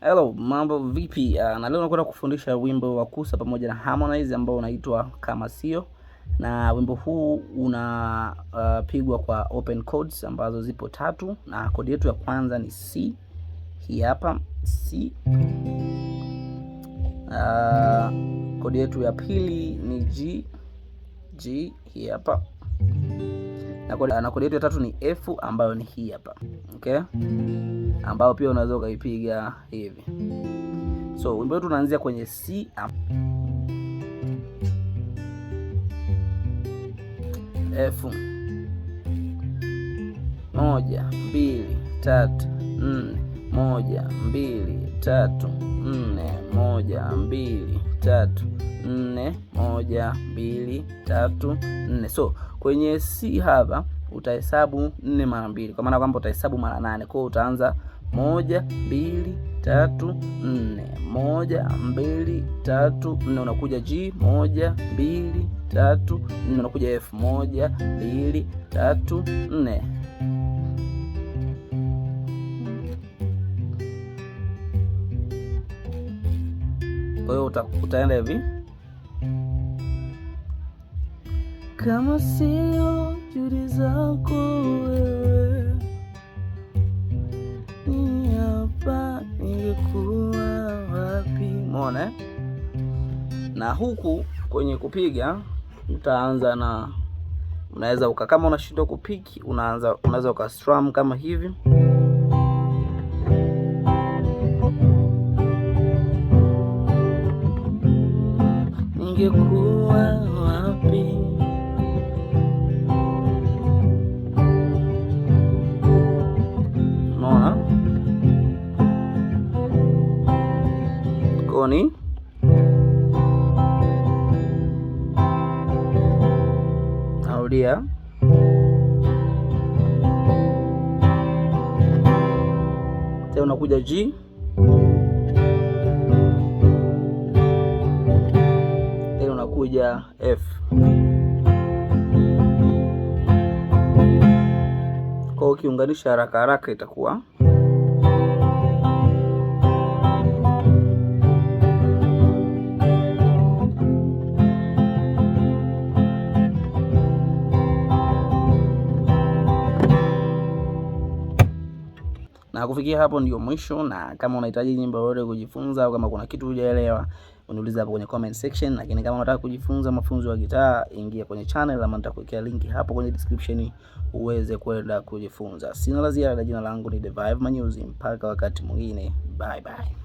Hello, mambo vipi? Na leo nakwenda kufundisha wimbo wa Kusa pamoja na Harmonize ambao unaitwa Kama Sio, na wimbo huu unapigwa kwa open chords ambazo zipo tatu, na kodi yetu ya kwanza ni C. Hii hapa C. Kodi yetu ya pili ni G. Hii hapa. Na kodi yetu ya tatu ni F ambayo ni hii hapa. Okay? Ambao pia unaweza ukaipiga hivi. So wimbo wetu unaanzia kwenye C, F, 1 2 3 4, 1 2 3 4, 1 2 3 4, 1 2 3 4. So kwenye C hapa utahesabu 4 mara 2, kwa maana kwamba utahesabu mara 8. Kwa hiyo utaanza 1 2 3 4, 1 2 3 4, unakuja G, 1 2 3 4, unakuja F, 1 2 3 4. Kwa hiyo utaenda hivi: kama sio juhudi zako wewe, ni hapa ningekuwa wapi? Umeona? Na huku kwenye kupiga utaanza na, unaweza kama unashindwa kupiki, unaweza ukastrum kama hivi. Ningekuwa wapi? Unaona? Koni narudia, tena unakuja G, tena unakuja F. Kwa ukiunganisha haraka haraka itakuwa na kufikia hapo ndio mwisho. Na kama unahitaji nyimbo yoyote kujifunza, au kama kuna kitu hujaelewa, uniulize hapo kwenye comment section. Lakini kama unataka kujifunza mafunzo ya gitaa, ingia kwenye channel ama nitakuwekea linki hapo kwenye description uweze kwenda kujifunza. Sina la ziada, jina langu ni The Vibe Manyuzi. Mpaka wakati mwingine, bye bye.